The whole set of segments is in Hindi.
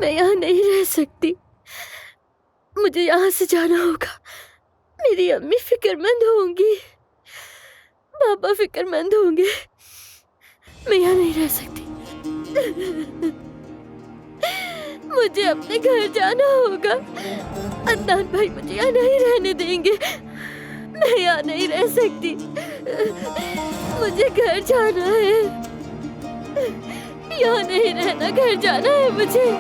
मैं यहाँ नहीं रह सकती। मुझे यहाँ से जाना होगा। मेरी अम्मी फिक्रमंद होंगी, पापा फिक्रमंद होंगे। मैं यहाँ नहीं रह सकती। मुझे अपने घर जाना होगा। अदनान भाई मुझे यहाँ नहीं रहने देंगे। मैं यहाँ नहीं रह सकती। मुझे घर जाना है। यहाँ नहीं रहना, घर जाना है मुझे।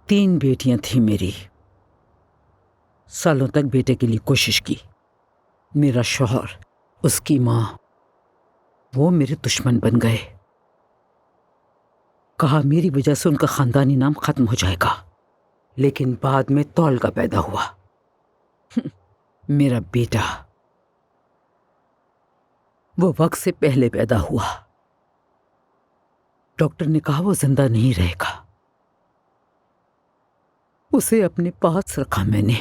तीन बेटियां थी मेरी। सालों तक बेटे के लिए कोशिश की। मेरा शौहर, उसकी मां, वो मेरे दुश्मन बन गए। कहा मेरी वजह से उनका खानदानी नाम खत्म हो जाएगा। लेकिन बाद में तौलगा पैदा हुआ। मेरा बेटा वो वक्त से पहले पैदा हुआ। डॉक्टर ने कहा वो जिंदा नहीं रहेगा। उसे अपने पास रखा मैंने,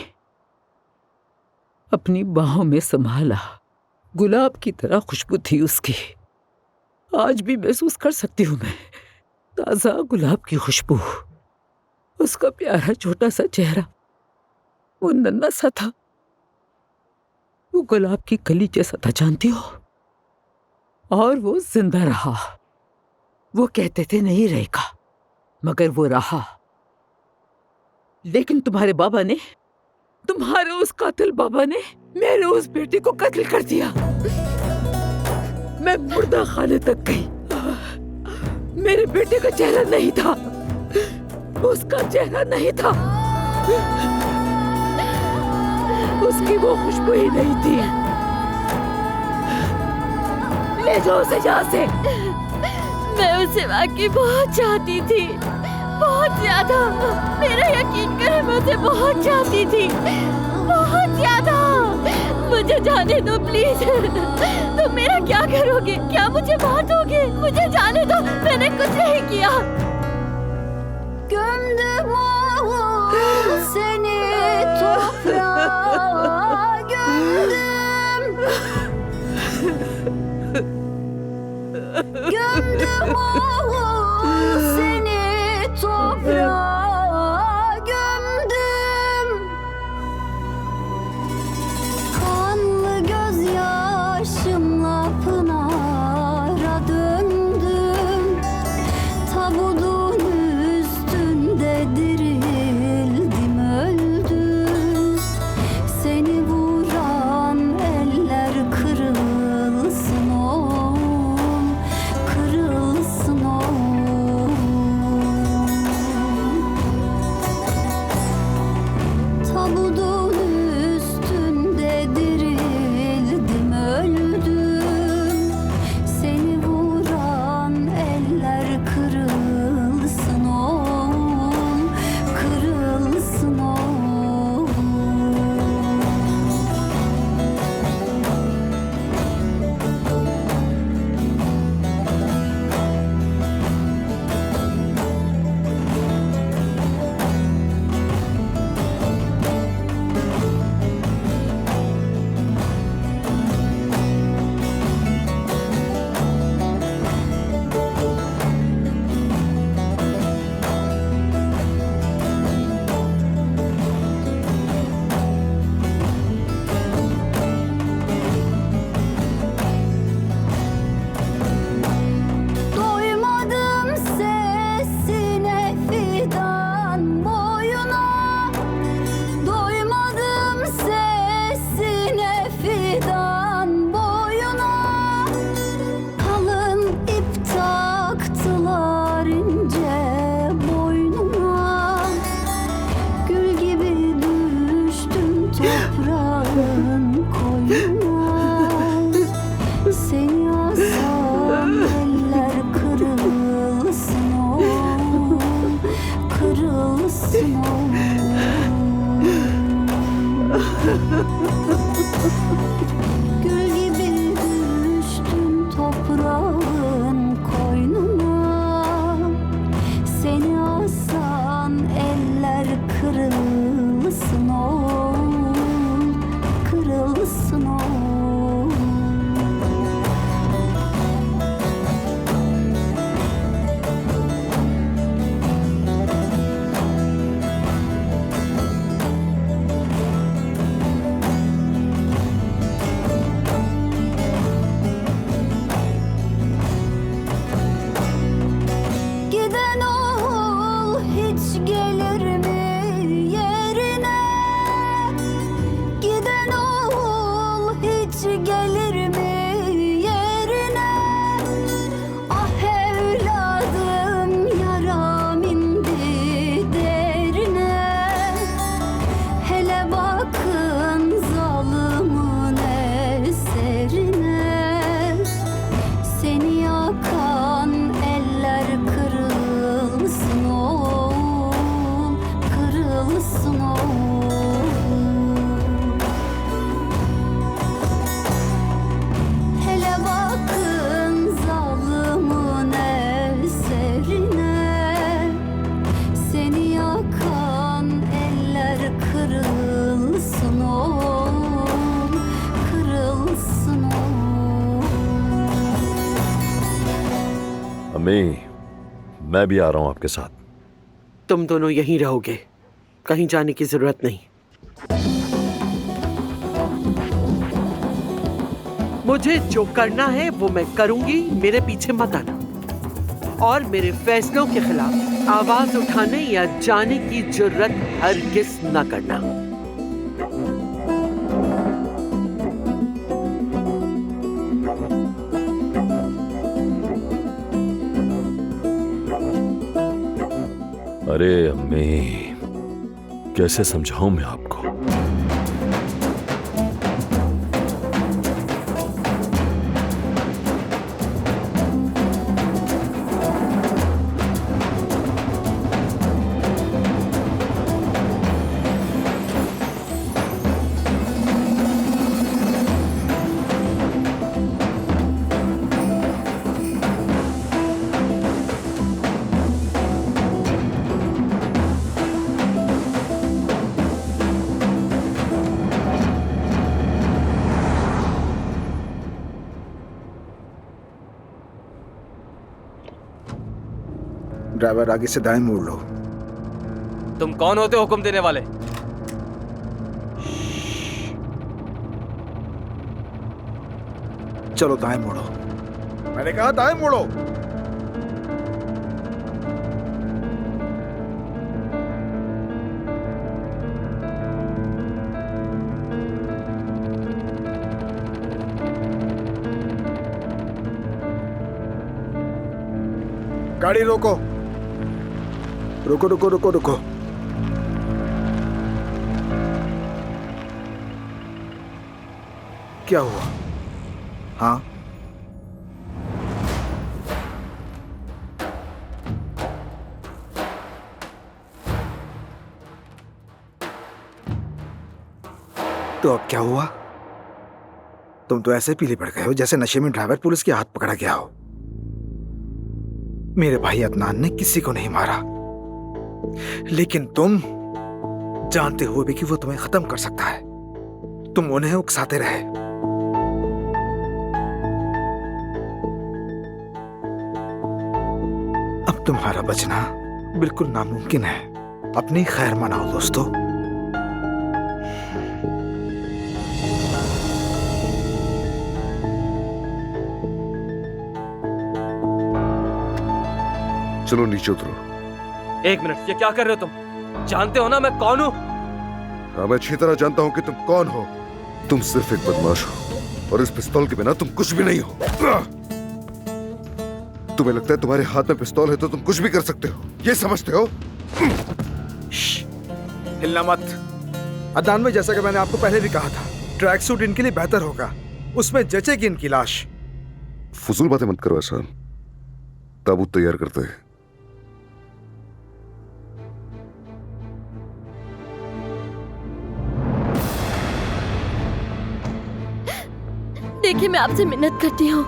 अपनी बाहों में संभाला। गुलाब की तरह खुशबू थी उसकी। आज भी महसूस कर सकती हूं मैं ताजा गुलाब की खुशबू। उसका प्यारा छोटा सा चेहरा, वो नन्हा सा था, वो गुलाब की कली जैसा था, जानती हो। और वो जिंदा रहा। वो कहते थे नहीं रहेगा, मगर वो रहा। लेकिन तुम्हारे बाबा ने, तुम्हारे उस कातिल बाबा ने मेरे उस बेटे को कत्ल कर दिया। मैं मुर्दा खाने तक गई। मेरे बेटे का चेहरा नहीं था, उसका चेहरा नहीं था, उसकी वो खुशबू ही नहीं थी। ले जाओ उसे यहाँ से। मैं उसे वाकई बहुत चाहती थी, बहुत ज्यादा। मेरा यकीन करे, मैं उसे बहुत चाहती थी, बहुत ज्यादा। मुझे जाने दो प्लीज। तुम मेरा क्या करोगे? क्या मुझे मार दोगे? मुझे जाने दो, मैंने कुछ नहीं किया। Gömdüm oğul seni toprağa gömdüm. Gömdüm oğul seni toprağa gömdüm. Kanlı gözyaşımla pınara döndüm. Tabutun üstünde dirildim, öldüm. Seni vuran eller kırılsın oğlum, kırılsın oğlum. अम्मी, मैं भी आ रहा हूं आपके साथ। तुम दोनों यहीं रहोगे, कहीं जाने की जरूरत नहीं। मुझे जो करना है वो मैं करूंगी, मेरे पीछे मत आना। और मेरे फैसलों के खिलाफ आवाज उठाने या जाने की जुर्रत हरगिज़ न करना। अरे अम्मी, कैसे समझाऊं मैं आपको? ड्राइवर, आगे से दाएं मोड़ लो। तुम कौन होते हो हुक्म देने वाले? चलो दाएं मोड़ो। मैंने कहा दाएं मोड़ो। गाड़ी रोको, रुको रुको रुको रुको। क्या हुआ? हाँ, तो अब क्या हुआ? तुम तो ऐसे पीले पड़ गए हो जैसे नशे में ड्राइवर पुलिस के हाथ पकड़ा गया हो। मेरे भाई अदनान ने किसी को नहीं मारा, लेकिन तुम जानते हुए भी कि वो तुम्हें खत्म कर सकता है, तुम उन्हें उकसाते रहे। अब तुम्हारा बचना बिल्कुल नामुमकिन है। अपनी खैर मनाओ दोस्तों। चलो नीचे उतरो। एक मिनट, ये क्या कर रहे हो तुम? जानते हो ना मैं कौन हूं? हाँ, मैं अच्छी तरह जानता हूं कि तुम कौन हो। तुम सिर्फ एक बदमाश हो और इस पिस्तौल के बिना तुम कुछ भी नहीं हो। तुम्हें लगता है तुम्हारे हाथ में पिस्तौल है तो तुम कुछ भी कर सकते हो, ये समझते हो? हिलना मत। अदनान में, जैसा कि मैंने आपको पहले भी कहा था, ट्रैक सूट इनके लिए बेहतर होगा, उसमें जचेगी इनकी लाश। फजूल बातें मत करो ऐसा। ताबूत तैयार करते हैं। देखिए, मैं आपसे मिन्नत करती हूँ,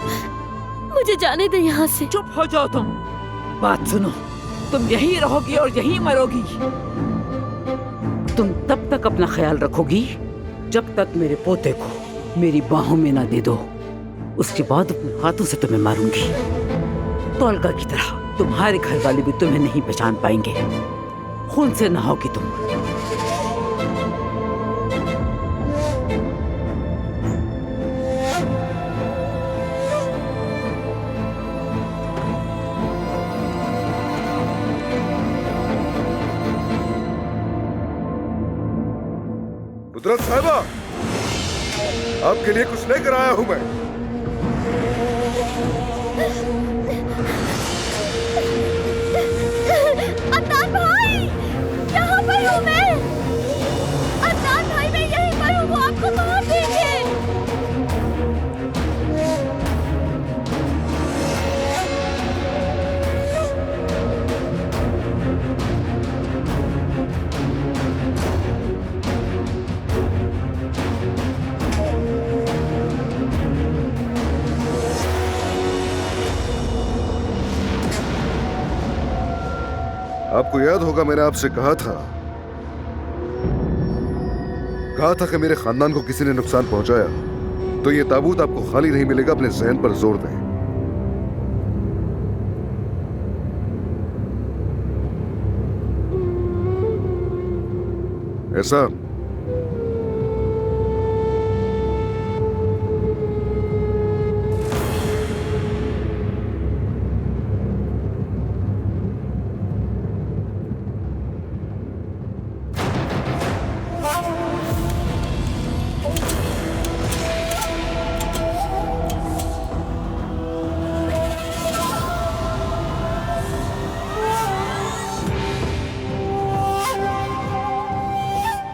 मुझे जाने दे यहाँ से। चुप हो जाओ तुम। बात सुनो, तुम यहीं रहोगी और यहीं मरोगी। तुम तब तक अपना ख्याल रखोगी जब तक मेरे पोते को मेरी बाहों में ना दे दो। उसके बाद अपने हाथों से तुम्हें मारूंगी। तोलगा की तरह तुम्हारे घर वाले भी तुम्हें नहीं पहचान पाएंगे। खून से नहाओगी तुम। नुसरत साहिबा, आपके लिए कुछ लेकर आया हूं मैं। अदनान भाई, यहाँ पर हूँ मैं। अदनान भाई, मैं यहीं पर हूँ, वो आपको मार देंगे। आपको याद होगा मैंने आपसे कहा था कि मेरे खानदान को किसी ने नुकसान पहुंचाया तो ये ताबूत आपको खाली नहीं मिलेगा। अपने जहन पर जोर दें। ऐसा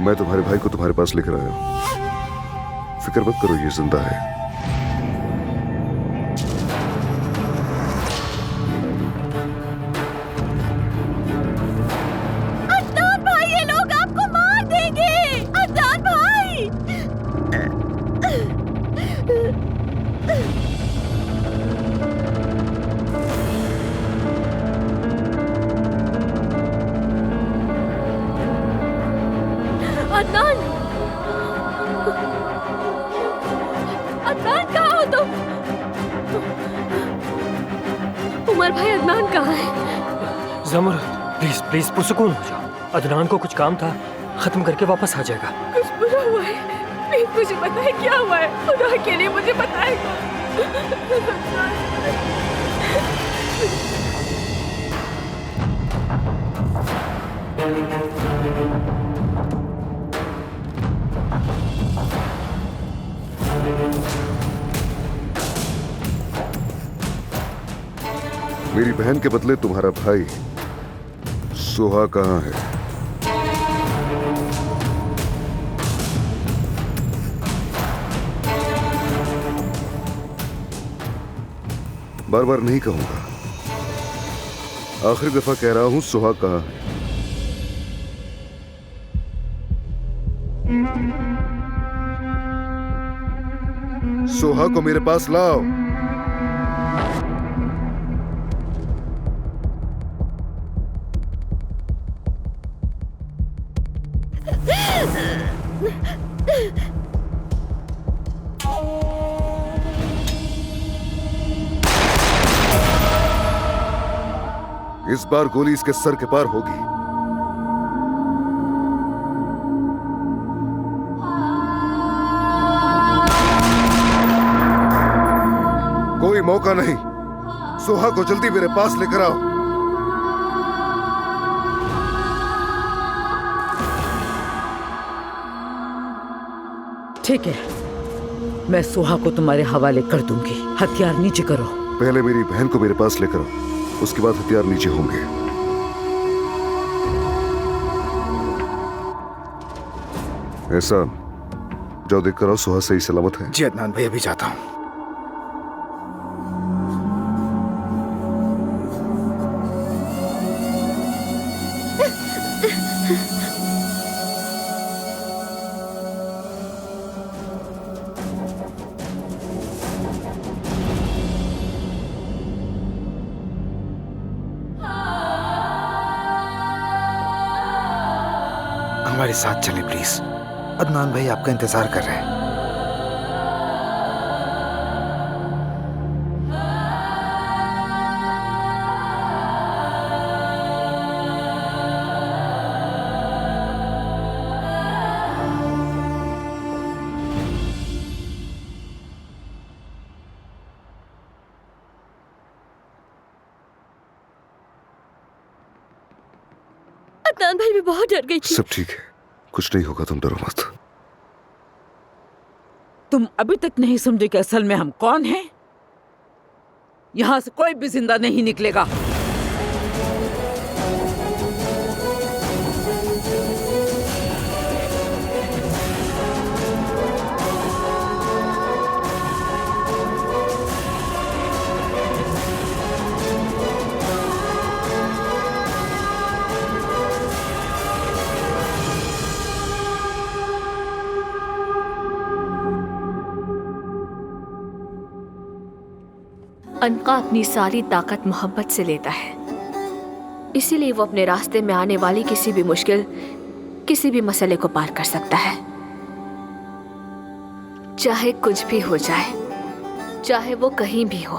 मैं तुम्हारे भाई को तुम्हारे पास लेकर आया हूं। फिक्र मत करो, ये जिंदा है। अदनान भाई, ये लोग आपको मार देंगे। अदनान भाई, अदनान, अदनान कहाँ हो तुम? उमर भाई, अदनान कहाँ है? जमुर, प्लीज प्लीज पुरसुकून हो जाओ। अदनान को कुछ काम था, खत्म करके वापस आ जाएगा। कुछ बुरा हुआ है? प्लीज मुझे बताए क्या हुआ है, खुदा के लिए मुझे बताए। मेरी बहन के बदले तुम्हारा भाई सुहा कहाँ है? बार बार नहीं कहूंगा, आखिरी दफा कह रहा हूं, सुहा कहाँ है? सुहा को मेरे पास लाओ। इस बार गोली इसके सर के पार होगी। कोई मौका नहीं, सुहा को जल्दी मेरे पास लेकर आओ। ठीक है, मैं सुहा को तुम्हारे हवाले कर दूंगी। हथियार नीचे करो। पहले मेरी बहन को मेरे पास लेकर आओ, उसके बाद हथियार नीचे होंगे। ऐसा जाओ, देख कर आओ सुहा सही सलामत है। जी अदनान भाई, अभी जाता हूं। हमारे साथ चलें प्लीज। अदनान भाई आपका इंतजार कर रहे हैं। अदनान भाई, मैं बहुत डर गई थी। सब ठीक है, कुछ नहीं होगा, तुम डरो मत। तुम अभी तक नहीं समझे कि असल में हम कौन हैं? यहां से कोई भी जिंदा नहीं निकलेगा। अनका अपनी सारी ताकत मोहब्बत से लेता है, इसीलिए वो अपने रास्ते में आने वाली किसी भी मुश्किल, किसी भी मसले को पार कर सकता है। चाहे कुछ भी हो जाए, चाहे वो कहीं भी हो,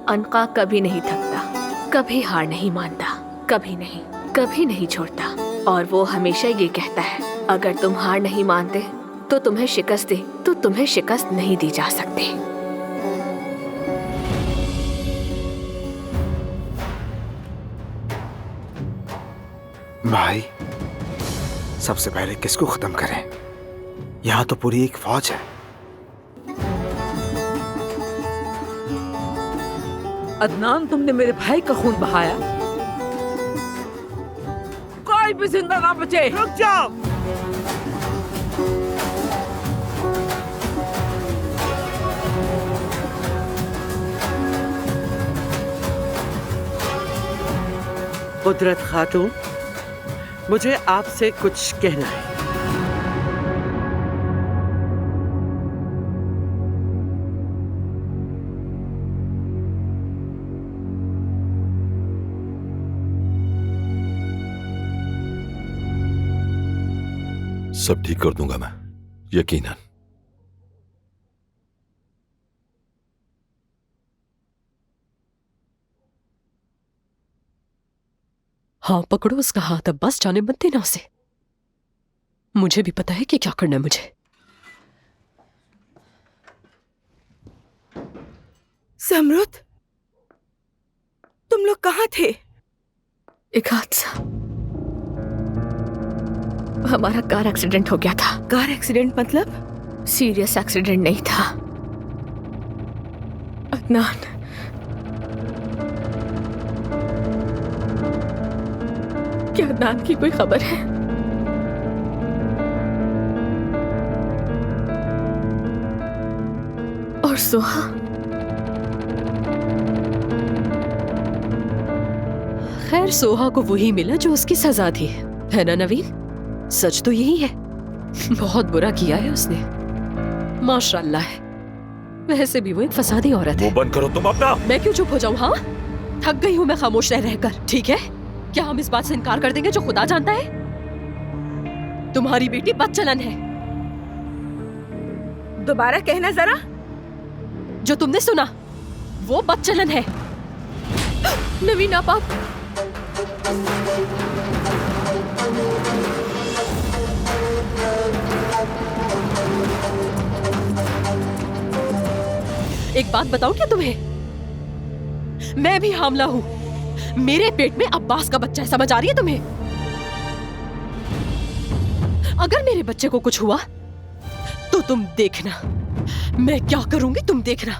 अनका कभी नहीं थकता, कभी हार नहीं मानता, कभी नहीं छोड़ता। और वो हमेशा ये कहता है अगर तुम हार नहीं मानते तो तुम्हें शिकस्त दे, तो तुम्हें शिकस्त नहीं दी जा सकती। भाई, सबसे पहले किसको खत्म करें? यहाँ तो पूरी एक फौज है। अदनान, तुमने मेरे भाई का खून बहाया, कोई भी जिंदा ना बचे। रुक जाओ। कुदरत खातून, मुझे आपसे कुछ कहना है। सब ठीक कर दूंगा मैं, यकीनन। हाँ, पकड़ो उसका हाथ, अब बस जाने मत देना उसे। मुझे भी पता है कि क्या करना है मुझे। समरुद, तुम लोग कहाँ थे? एक हादसा, हमारा कार एक्सीडेंट हो गया था। कार एक्सीडेंट मतलब? सीरियस एक्सीडेंट नहीं था। अदनान, क्या अदनान की कोई खबर है? और सोहा? खैर, सोहा को वही मिला जो उसकी सजा थी, है ना नवीन? सच तो यही है। बहुत बुरा किया है उसने, माशाअल्लाह है। वैसे भी वो एक फसादी औरत है। वो बंद करो तुम अपना। मैं क्यों चुप हो जाऊं? हाँ, थक गई हूं मैं खामोश रह रहकर। ठीक है, क्या हम इस बात से इनकार कर देंगे जो खुदा जानता है? तुम्हारी बेटी बदचलन है। दोबारा कहना जरा। जो तुमने सुना वो बदचलन है। नवीन, आप एक बात बताऊं क्या तुम्हें? मैं भी हामला हूं। मेरे पेट में अब्बास का बच्चा है, समझ आ रही है तुम्हें? अगर मेरे बच्चे को कुछ हुआ तो तुम देखना मैं क्या करूंगी, तुम देखना।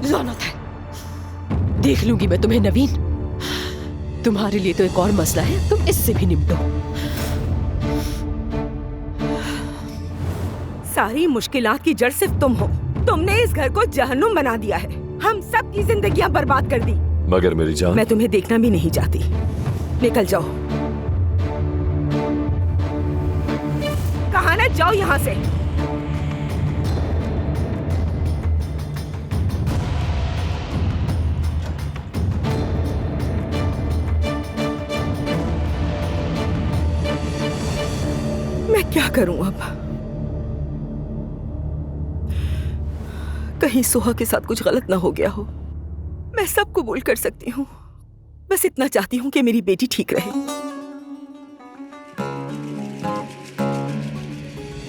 लानत है, देख लूंगी मैं तुम्हें नवीन। तुम्हारे लिए तो एक और मसला है, तुम इससे भी निपटो। सारी मुश्किलात की जड़ सिर्फ तुम हो। तुमने इस घर को जहन्नुम बना दिया है। हम सब की जिंदगियां बर्बाद कर दी। मगर मेरी जान, मैं तुम्हें देखना भी नहीं चाहती। निकल जाओ। कहा ना, जाओ यहाँ से। मैं क्या करूं अब? कहीं सोहा के साथ कुछ गलत ना हो गया हो। मैं सब कबूल कर सकती हूँ, बस इतना चाहती हूँ कि मेरी बेटी ठीक रहे।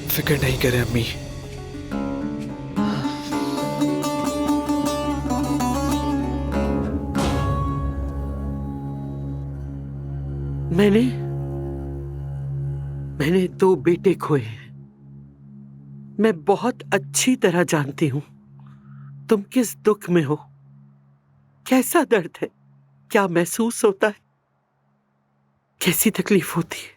फिक्र नहीं करें अम्मी। मैंने 2 बेटे खोए हैं। मैं बहुत अच्छी तरह जानती हूं तुम किस दुख में हो, कैसा दर्द है, क्या महसूस होता है, कैसी तकलीफ होती है।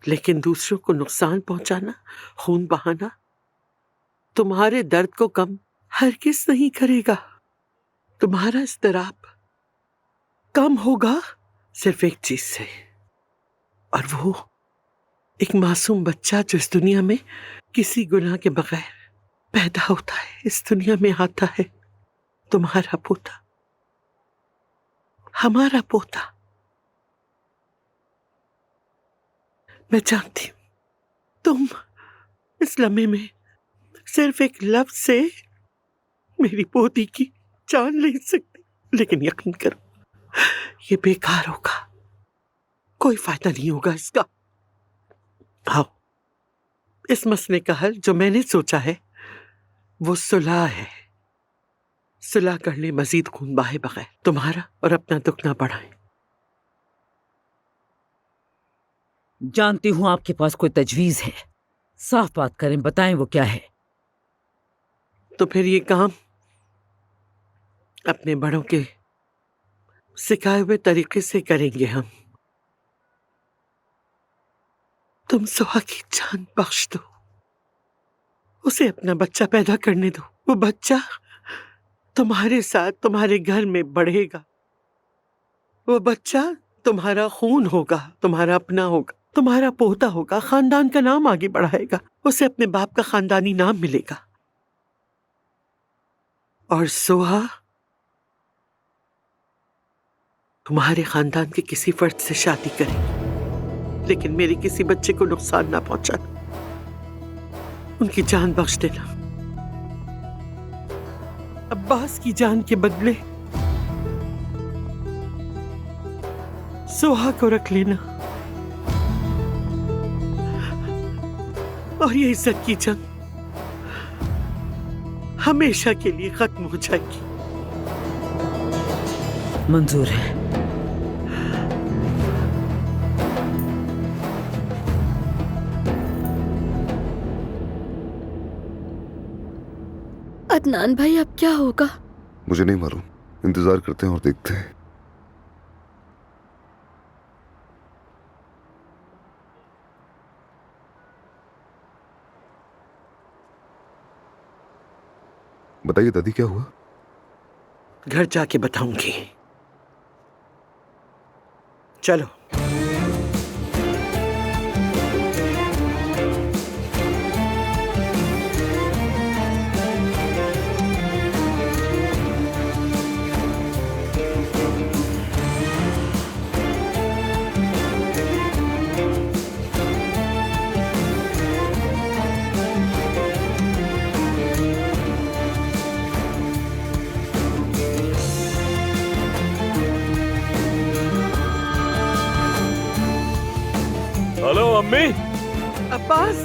लेकिन दूसरों को नुकसान पहुंचाना, खून बहाना तुम्हारे दर्द को कम हरगिज़ नहीं करेगा। तुम्हारा इज़्तिराब कम होगा सिर्फ एक चीज से, और वो एक मासूम बच्चा जो इस दुनिया में किसी गुनाह के बगैर पैदा होता है, इस दुनिया में आता है। तुम्हारा पोता, हमारा पोता। मैं जानती हूं तुम इस लम्हे में सिर्फ एक लफ्ज से मेरी पोती की जान ले सकते, लेकिन यकीन करो ये बेकार होगा, कोई फायदा नहीं होगा इसका। आओ, इस मसले का हल जो मैंने सोचा है वो सुलह है। सुलह कर ले, मजीद खून बहाए बगैर, तुम्हारा और अपना दुख ना बढ़ाए। जानती हूं आपके पास कोई तजवीज है, साफ बात करें, बताएं वो क्या है। तो फिर ये काम अपने बड़ों के सिखाए हुए तरीके से करेंगे हम। तुम सुहा की जान बख्श दो, उसे अपना बच्चा पैदा करने दो। वो बच्चा तुम्हारे साथ तुम्हारे घर में बढ़ेगा, वो बच्चा तुम्हारा खून होगा, तुम्हारा अपना होगा, तुम्हारा पोता होगा, खानदान का नाम आगे बढ़ाएगा, उसे अपने बाप का खानदानी नाम मिलेगा। और सोहा तुम्हारे खानदान के किसी फर्द से शादी करेगी, लेकिन मेरे किसी बच्चे को नुकसान ना पहुंचाना, उनकी जान बख्श देना। अब्बास की जान के बदले सोहा को रख लेना, और ये इज्जत की जंग हमेशा के लिए खत्म हो जाएगी। मंजूर है। अदनान भाई, अब क्या होगा? मुझे नहीं मालूम, इंतजार करते हैं और देखते हैं। बताइए दादी, क्या हुआ? घर जाके बताऊंगी। चलो। हेलो अम्मी। अब्बास,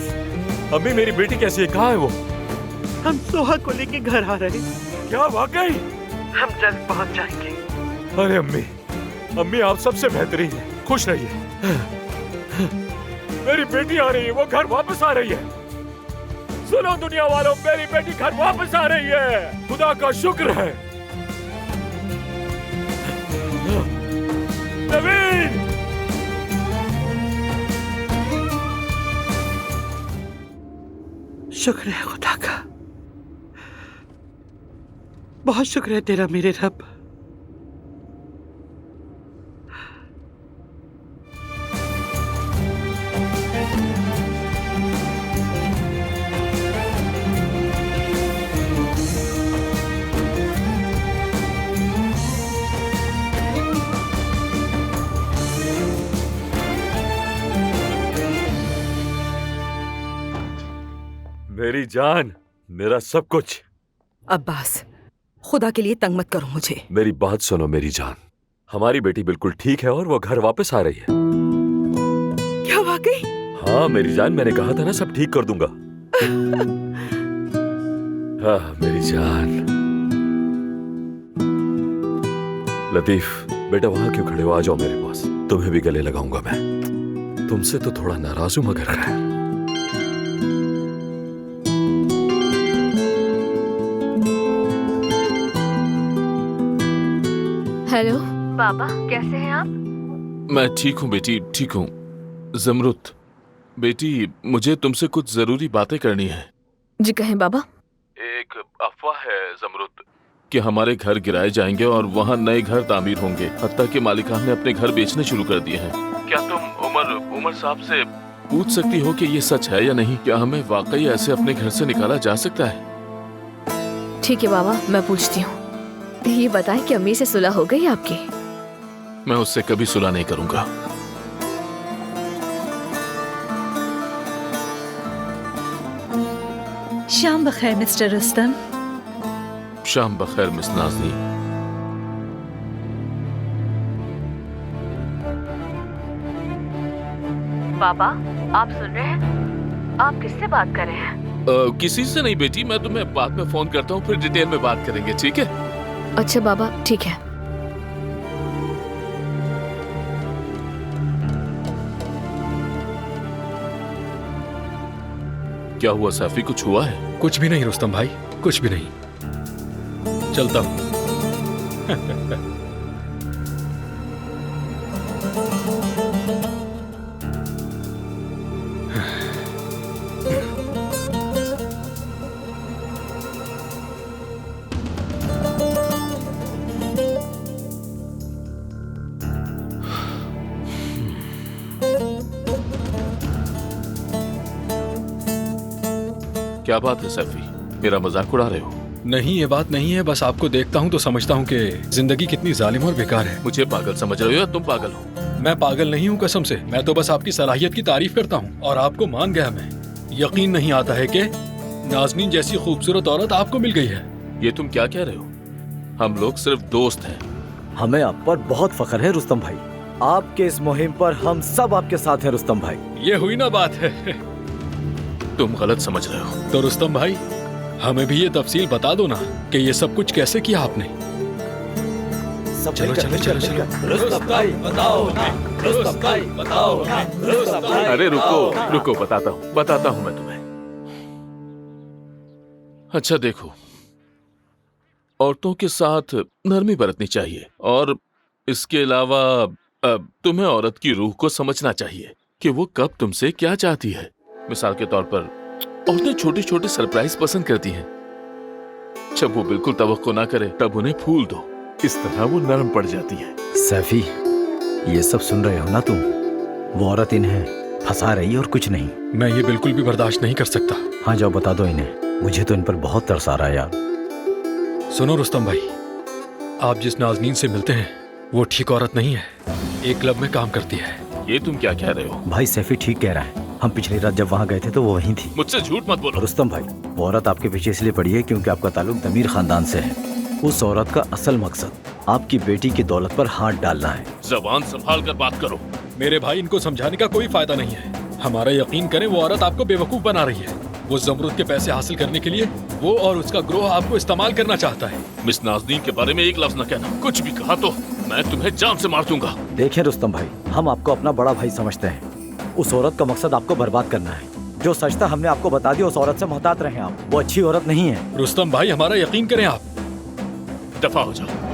अम्मी मेरी बेटी कैसी है, कहाँ है वो? हम सोहा को लेके घर आ रहे हैं। क्या वाकई? हम जल्द पहुंच जाएंगे। अरे अम्मी, अम्मी आप सबसे बेहतरीन है, खुश रहिए। मेरी बेटी आ रही है, वो घर वापस आ रही है। सुनो दुनिया वालों, मेरी बेटी घर वापस आ रही है, खुदा का शुक्र है। नवीन! शुक्र है खुदा का, बहुत शुक्र है तेरा मेरे रब। मेरी जान, मेरा सब कुछ। अब्बास, खुदा के लिए तंग मत करो मुझे। मेरी बात सुनो मेरी जान, हमारी बेटी बिल्कुल ठीक है और वो घर वापस आ रही है। क्या वाकई? हाँ मेरी जान, मैंने कहा था ना सब ठीक कर दूंगा। हाँ मेरी जान। लतीफ बेटा, वहां क्यों खड़े हो, आ जाओ मेरे पास, तुम्हें भी गले लगाऊंगा मैं। तुमसे तो थोड़ा नाराज हूं मगर खैर। हेलो बाबा, कैसे हैं आप? मैं ठीक हूँ बेटी, ठीक हूँ। ज़मरुत बेटी, मुझे तुमसे कुछ जरूरी बातें करनी है। जी कहें बाबा। एक अफवाह है ज़मरुत कि हमारे घर गिराए जाएंगे और वहाँ नए घर तामीर होंगे। हत्ता के मालिकान ने अपने घर बेचने शुरू कर दिए हैं। क्या तुम उमर साहब से पूछ सकती हो कि ये सच है या नहीं? क्या हमें वाकई ऐसे अपने घर से निकाला जा सकता है? ठीक है बाबा, मैं पूछती हूँ। ये बताएं कि अम्मी से सुलह हो गई आपकी? मैं उससे कभी सुलह नहीं करूंगा। शाम बखैर मिस्टर रुस्तम। शाम बखैर मिस नाज़नीन। पापा, आप सुन रहे हैं? आप किससे बात कर रहे हैं? किसी से नहीं बेटी, मैं तुम्हें बाद में फोन करता हूँ, फिर डिटेल में बात करेंगे, ठीक है? अच्छा बाबा, ठीक है। क्या हुआ सैफी, कुछ हुआ है? कुछ भी नहीं रुस्तम भाई, कुछ भी नहीं। चलता हूं। क्या बात है सैफी, मेरा मजाक उड़ा रहे हो? नहीं, ये बात नहीं है, बस आपको देखता हूं तो समझता हूं कि जिंदगी कितनी जालिम और बेकार है। मुझे पागल समझ रहे हो या तुम पागल हो? मैं पागल नहीं हूं कसम से, मैं तो बस आपकी सलाहियत की तारीफ करता हूं और आपको मान गया मैं। यकीन नहीं आता है कि नाज़नीन जैसी खूबसूरत औरत आपको मिल गई है। ये तुम क्या कह रहे हो? हम लोग सिर्फ दोस्त हैं। हमें आप पर बहुत फख्र है रुस्तम भाई। आपके इस मुहिम पर हम सब आपके साथ हैं रुस्तम भाई। ये हुई ना बात है। तुम गलत समझ रहे हो। तो रुस्तम भाई, हमें भी ये तफसील बता दो ना कि ये सब कुछ कैसे किया आपने। चलो चलो चलो चलो। रुस्तम भाई बताओ ना, रुस्तम भाई बताओ ना, रुस्तम भाई। अरे रुको रुको, बताता हूँ मैं तुम्हें। अच्छा देखो, औरतों के साथ नरमी बरतनी चाहिए और इसके अलावा तुम्हें औरत की रूह को समझना चाहिए कि वो कब तुमसे क्या चाहती है। मिसाल के तौर पर औरतें छोटे छोटे सरप्राइज पसंद करती हैं। जब वो बिल्कुल तवक्को ना करे तब उन्हें फूल दो, इस तरह वो नरम पड़ जाती है। सैफी, ये सब सुन रहे हो ना तुम? वो औरत इन्हें फंसा रही है और कुछ नहीं। मैं ये बिल्कुल भी बर्दाश्त नहीं कर सकता। हाँ जाओ बता दो इन्हें, मुझे तो इन पर बहुत तरस आ रहा है यार। सुनो रुस्तम भाई, आप जिस नाज़नीन से मिलते हैं वो ठीक औरत नहीं है, एक क्लब में काम करती है। ये तुम क्या कह रहे हो? भाई सैफी ठीक कह रहा है, हम पिछली रात जब वहाँ गए थे तो वो वहीं थी। मुझसे झूठ मत बोलो। रुस्तम भाई, वो औरत आपके पीछे इसलिए पड़ी है क्योंकि आपका ताल्लुक दमीर खानदान से है। उस औरत का असल मकसद आपकी बेटी की दौलत पर हाथ डालना है। ज़बान संभाल कर बात करो। मेरे भाई, इनको समझाने का कोई फायदा नहीं है। हमारा यकीन करें, वो औरत आपको बेवकूफ बना रही है। वो ज़मरूद के पैसे हासिल करने के लिए वो और उसका ग्रोह आपको इस्तेमाल करना चाहता है। मिस नाज़नीन के बारे में एक लफ्ज न कहना, कुछ भी कहा तो मैं तुम्हें जान से मार दूंगा। देखिए रुस्तम भाई, हम आपको अपना बड़ा भाई समझते हैं। उस औरत का मकसद आपको बर्बाद करना है। जो सच था हमने आपको बता दिया, उस औरत से मोहतात रहें आप, वो अच्छी औरत नहीं है। रुस्तम भाई, हमारा यकीन करें आप। दफा हो जाओ।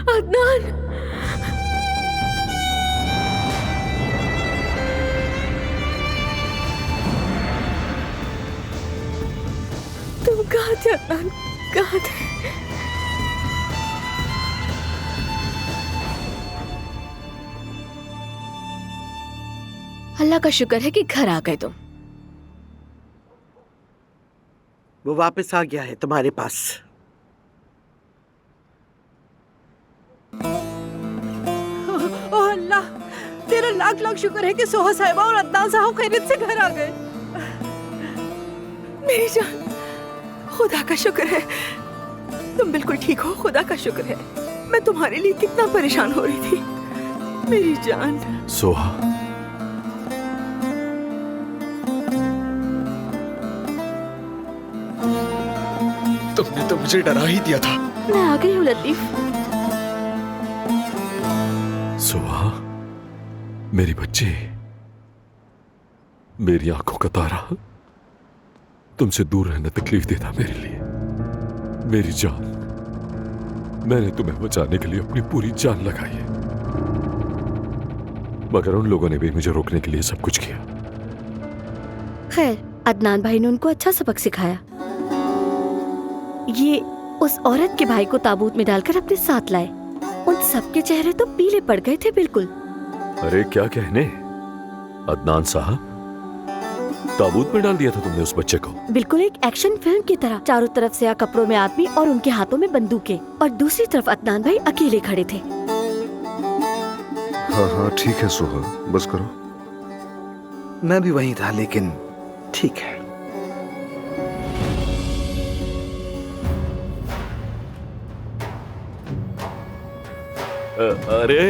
अदनान, तुम कहाँ थे अदनान, कहाँ थे? अल्लाह का शुक्र है कि घर आ गए तुम। वो वापस आ गया है तुम्हारे पास। ओह अल्लाह, तेरा लाख लाख शुक्र है कि सोहा साहिबा और अदनान साहब खैरियत से घर आ गए। मेरी जान, खुदा का शुक्र है तुम बिल्कुल ठीक हो। खुदा का शुक्र है। मैं तुम्हारे लिए कितना परेशान हो रही थी मेरी जान। सोहा, तुमने तो मुझे डरा ही दिया था। मैं आ गई हूँ लतीफ। सोहा, मेरी बच्ची, मेरी आंखों का तारा, तुमसे दूर रहना तकलीफ देता मेरे लिए। मेरी जान, मैंने तुम्हें बचाने के लिए अपनी पूरी जान लगाई है, मगर उन लोगों ने भी मुझे रोकने के लिए सब कुछ किया। खैर, अदनान भाई ने उनको अच्छा सबक सिखाया। ये उस औरत के भाई को ताबूत में डालकर अपने साथ लाए। उन सबके चेहरे तो पीले पड़ गए थे बिल्कुल। अरे क्या कहने, अदनान साहब, ताबूत में डाल दिया था तुमने उस बच्चे को? बिल्कुल एक एक्शन फिल्म की तरह। चारों तरफ से कपड़ों में आदमी और उनके हाथों में बंदूकें, और दूसरी तरफ अदनान भाई अकेले खड़े थे। हाँ हाँ ठीक है सोहा, बस करो। मैं भी वहीं था, लेकिन ठीक है। अरे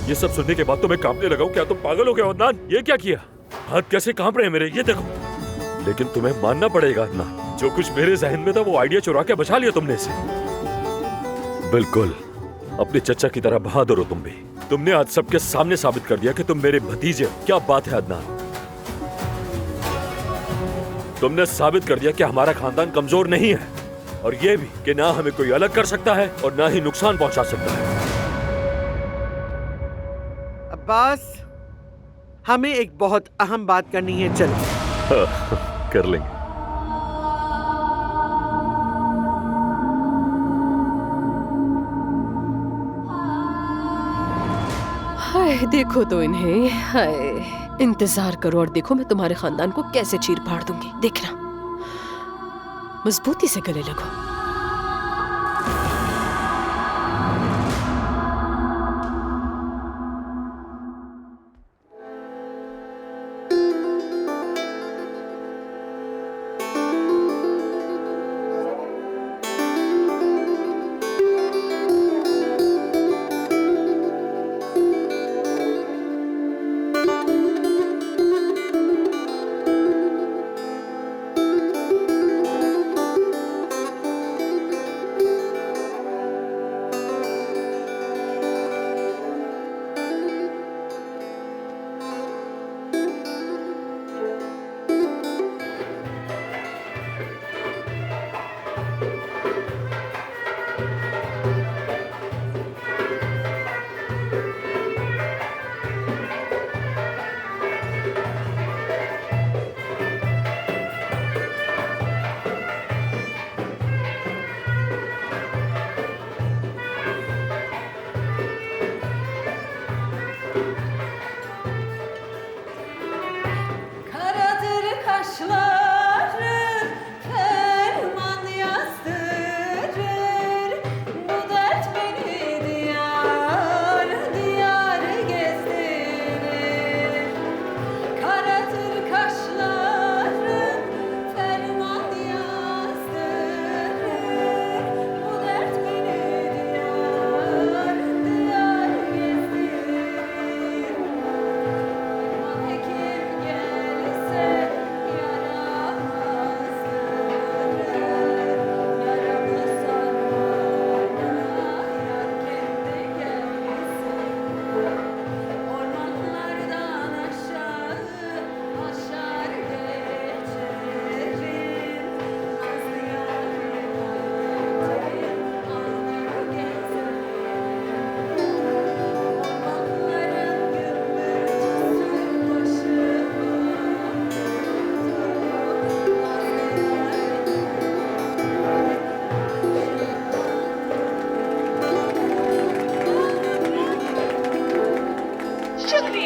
ये सब सुनने के बाद तो मैं कांपने लगा हूँ। क्या तुम पागल हो गए हो अदनान? ये क्या किया? हाथ कैसे कांप रहे हैं मेरे, ये देखो। लेकिन तुम्हें मानना पड़ेगा अदनान, जो कुछ मेरे जहन में था वो आइडिया चुरा के बचा लिया तुमने इसे। बिल्कुल अपने चचा की तरह बहादुर हो तुम भी। तुमने आज सबके सामने साबित कर दिया कि तुम मेरे भतीजे हो। क्या बात है अदनान, तुमने साबित कर दिया कि हमारा खानदान कमजोर नहीं है, और ये भी कि ना हमें कोई अलग कर सकता है और ना ही नुकसान पहुंचा सकता है। अब्बास, हमें एक बहुत अहम बात करनी है, चलो। कर लेंगे। हाय देखो तो इन्हें, हाय इंतजार करो और देखो मैं तुम्हारे खानदान को कैसे चीर फाड़ दूंगी। देखना, मजबूती से गले लगो।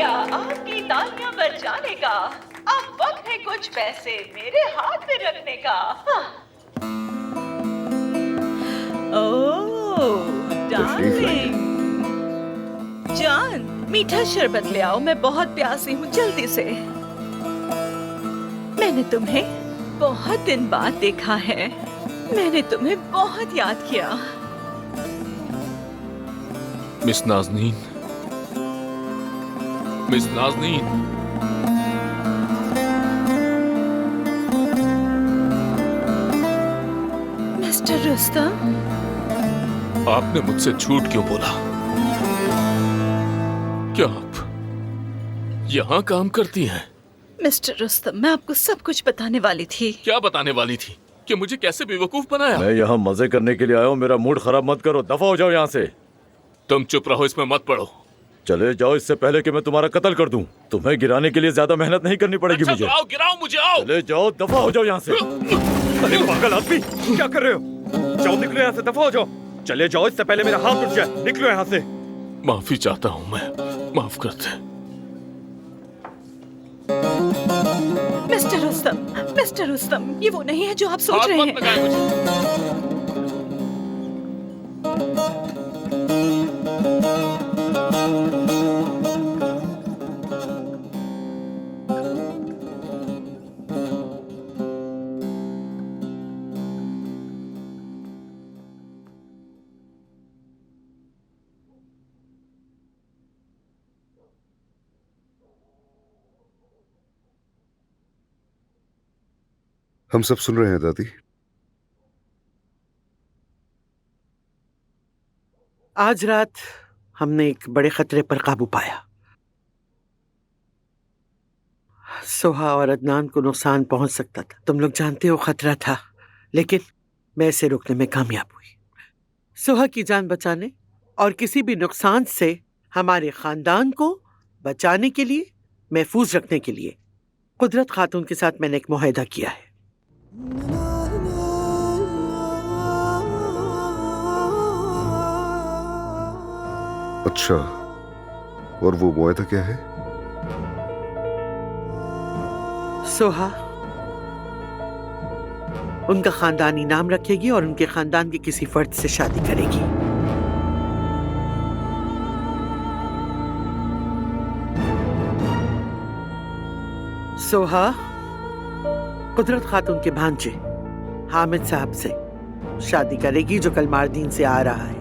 आपकी तालियां बजाने का। अब वक्त है कुछ पैसे मेरे हाथ में रखने का। ओह डार्लिंग, जान मीठा शरबत ले आओ, मैं बहुत प्यासी हूँ, जल्दी से। मैंने तुम्हें बहुत दिन बाद देखा है, मैंने तुम्हें बहुत याद किया। Miss Nazneen, miss Nazneen, mister Rustam, आपने मुझसे झूठ क्यों बोला? क्या आप यहाँ काम करती हैं? मिस्टर रुस्तम, मैं आपको सब कुछ बताने वाली थी। क्या बताने वाली थी? कि मुझे कैसे बेवकूफ बनाया? मैं यहाँ मजे करने के लिए आया हूँ, मेरा मूड खराब मत करो, दफा हो जाओ यहाँ से। तुम चुप रहो, इसमें मत पड़ो। चले जाओ इससे पहले कि मैं तुम्हारा कत्ल कर दूं। तुम्हें गिराने के लिए ज्यादा मेहनत नहीं करनी पड़ेगी मुझे। आओ, गिराओ मुझे, आओ। चले जाओ, दफा हो जाओ यहाँ से। अरे पागल आदमी, क्या कर रहे हो? जाओ, निकलो यहाँ से, दफा हो जाओ। चले जाओ, इससे पहले मेरा हाथ उठ जाए। निकलो यहाँ से। माफी चाहता हूँ मैं, माफ कर दे। मिस्टर रुस्तम, ये वो नहीं है जो आप सोच रहे हैं। हम सब सुन रहे हैं दादी। आज रात हमने एक बड़े खतरे पर काबू पाया। सोहा और अदनान को नुकसान पहुंच सकता था। तुम लोग जानते हो खतरा था, लेकिन मैं इसे रोकने में कामयाब हुई। सोहा की जान बचाने और किसी भी नुकसान से हमारे खानदान को बचाने के लिए, महफूज रखने के लिए कुदरत खातून के साथ मैंने एक मुआहदा किया है। अच्छा, और वो मुआहदा क्या है? सोहा उनका खानदानी नाम रखेगी और उनके खानदान के किसी फर्द से शादी करेगी। सोहा कुदरत खातून के भांजे हामिद साहब से शादी करेगी, जो कल मारदीन से आ रहा है।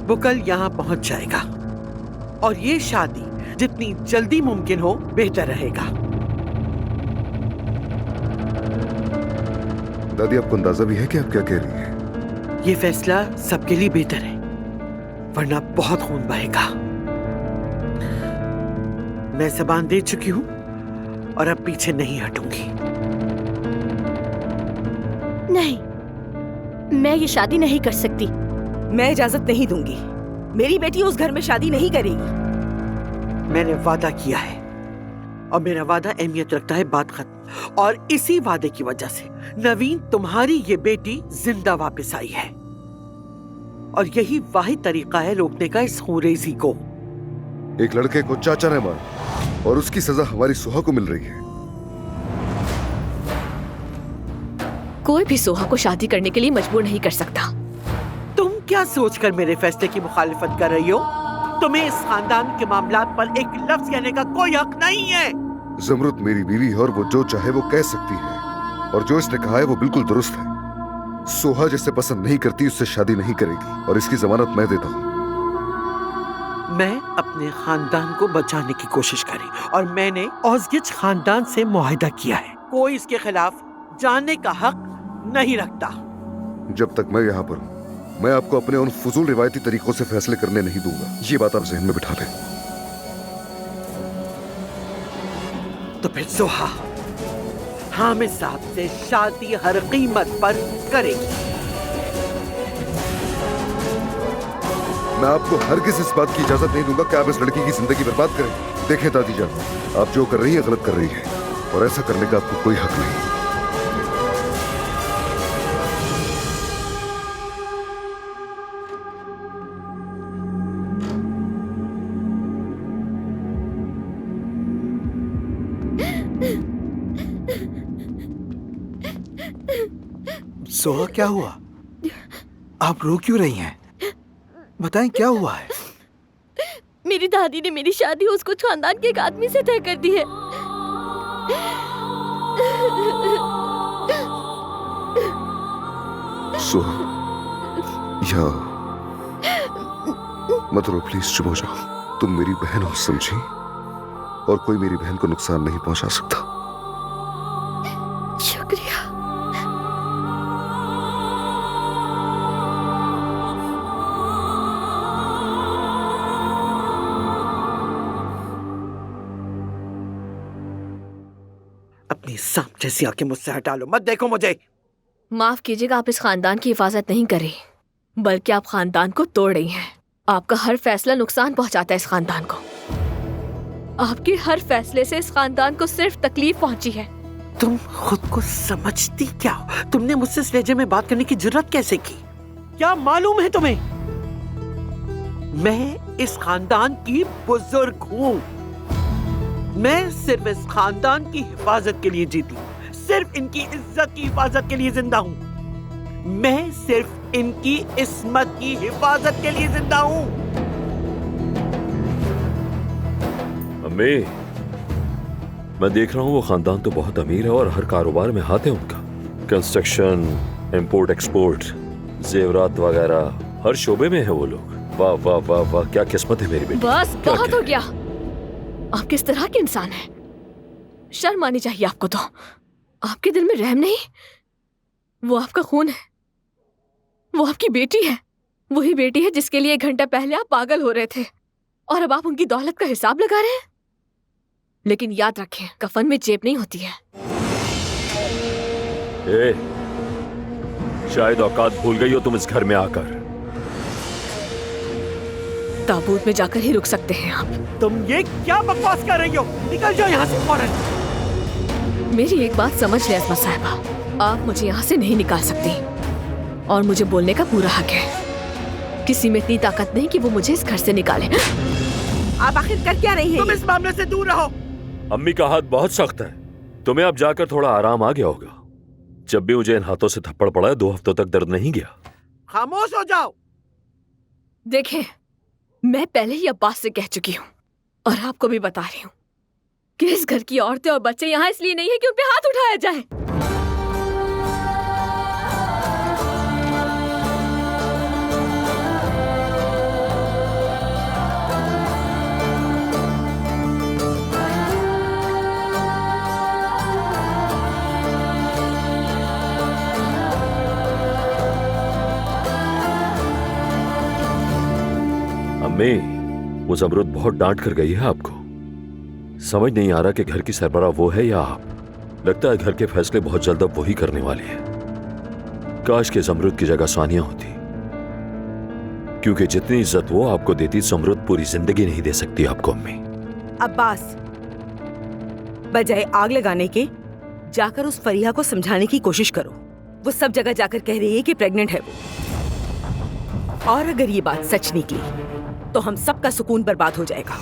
वो कल यहाँ पहुंच जाएगा और ये शादी जितनी जल्दी मुमकिन हो बेहतर रहेगा। दादी, आपको अंदाजा भी है कि आप क्या कह रही हैं? ये फैसला सबके लिए बेहतर है, वरना बहुत खून बहेगा। मैं ज़बान दे चुकी हूँ और अब पीछे नहीं हटूंगी। नहीं, मैं ये शादी नहीं कर सकती। मैं इजाजत नहीं दूंगी। मेरी बेटी उस घर में शादी नहीं करेगी। मैंने वादा किया है और मेरा वादा अहमियत रखता है, बात खत्म। और इसी वादे की वजह से नवीन, तुम्हारी ये बेटी जिंदा वापस आई है और यही वाहिद तरीका है रोकने का इस खूनरेजी को। एक लड़के को चाचा ने मारा और उसकी सजा हमारी सोहा को मिल रही है। कोई भी सोहा को शादी करने के लिए मजबूर नहीं कर सकता। तुम क्या सोचकर मेरे फैसले की मुखालिफत कर रही हो? तुम्हें इस खानदान के मामलात पर एक लफ्ज कहने का कोई हक नहीं है। ज़मरुद मेरी बीवी है और वो जो चाहे वो कह सकती है, और जो इसने कहा है वो बिल्कुल दुरुस्त है। सोहा जिसे पसंद नहीं करती उससे शादी नहीं करेगी और इसकी जमानत मैं देता हूँ। मैं अपने खानदान को बचाने की कोशिश करी और मैंने औज़गिच खानदान से मुआहदा किया है। कोई इसके खिलाफ जाने का हक नहीं रखता। जब तक मैं यहाँ पर हूँ, मैं आपको अपने उन फजूल रिवायती तरीकों से फैसले करने नहीं दूंगा। ये बात आप ज़हन में बिठा लें। तो फिर सोहा हामिद साहब से शादी हर कीमत पर करेगी। मैं आपको हरगिज़ इस बात की इजाजत नहीं दूंगा कि आप इस लड़की की जिंदगी बर्बाद करें। देखें दादी जान, आप जो कर रही है गलत कर रही है और ऐसा करने का आपको कोई हक नहीं। सोहा, क्या हुआ? आप रो क्यों रही हैं? बताएं क्या हुआ है? मेरी दादी ने मेरी शादी उस कुछ खानदान के एक आदमी से तय कर दी है। सोहा, या मत रो प्लीज, चुप हो जाओ। तुम मेरी बहन हो, समझी? और कोई मेरी बहन को नुकसान नहीं पहुंचा सकता। शुक्रिया। अपनी सांप जैसी आंखें मुझसे हटा लो, मत देखो मुझे। माफ कीजिएगा, आप इस खानदान की हिफाजत नहीं कर रही, बल्कि आप खानदान को तोड़ रही हैं। आपका हर फैसला नुकसान पहुंचाता है इस खानदान को। आपके हर फैसले से इस खानदान को सिर्फ तकलीफ पहुंची है। तुम खुद को समझती क्या हो? तुमने मुझसे इस लहजे में बात करने की जरूरत कैसे की? क्या मालूम है तुम्हें? मैं इस खानदान की बुजुर्ग हूँ। मैं सिर्फ इस खानदान की हिफाजत के लिए जीती हूँ, सिर्फ इनकी इज्जत की हिफाजत के लिए जिंदा हूँ। मैं सिर्फ इनकी इस्मत की हिफाजत के लिए जिंदा हूँ। अम्मी, मैं देख रहा हूँ वो खानदान तो बहुत अमीर है और हर कारोबार में हाथ है उनका। कंस्ट्रक्शन, इंपोर्ट एक्सपोर्ट, जेवरात वगैरह हर शोबे में है वो लोग। वाह वाह वाह वाह, क्या किस्मत है मेरी बेटी। बस बहुत हो गया। आप किस तरह के इंसान हैं? शर्म आनी चाहिए आपको तो। आपके दिल में रहम नहीं? वो आपका खून है, वो आपकी बेटी है, वही बेटी है जिसके लिए 1 घंटा पहले आप पागल हो रहे थे और अब आप उनकी दौलत का हिसाब लगा रहे हैं। लेकिन याद रखें, कफन में जेब नहीं होती है। ए, शायद औकात भूल गई हो तुम इस घर में आकर। ताबूत में जाकर ही रुक सकते हैं आप। तुम ये क्या बकवास कर रही हो? निकल जाओ यहाँ से फौरन। मेरी एक बात समझ ले अस्मा साहिबा, आप मुझे यहाँ से नहीं निकाल सकती और मुझे बोलने का पूरा हक है। किसी में इतनी ताकत नहीं कि वो मुझे इस घर से निकाले। आप आखिर कर क्या रही हैं? तुम इस मामले से दूर रहो। अम्मी का हाथ बहुत सख्त है, तुम्हें अब जाकर थोड़ा आराम आ गया होगा। जब भी मुझे इन हाथों से थप्पड़ पड़ा है 2 हफ्तों तक दर्द नहीं गया। खामोश हो जाओ। देखें, मैं पहले ही अब्बास से कह चुकी हूँ और आपको भी बता रही हूँ कि इस घर की औरतें और बच्चे यहाँ इसलिए नहीं है कि उन पे हाथ उठाया जाए। अम्मी, वो जमरुद बहुत डांट कर गई है आपको। समझ नहीं आ रहा कि घर की सरबराह वो है या आप। लगता है घर के फैसले बहुत जल्द अब वही करने वाली है। काश के जमरुद की जगह सानिया होती, क्योंकि जितनी इज्जत वो आपको देती जमरुद पूरी जिंदगी नहीं दे सकती आपको। अम्मी, अब्बास, बजाय आग लगाने के जाकर उस फरीहा को समझाने की कोशिश करो। वो सब जगह जाकर कह रही है कि प्रेग्नेंट है वो, और अगर ये बात सच निकली तो हम सबका सुकून बर्बाद हो जाएगा।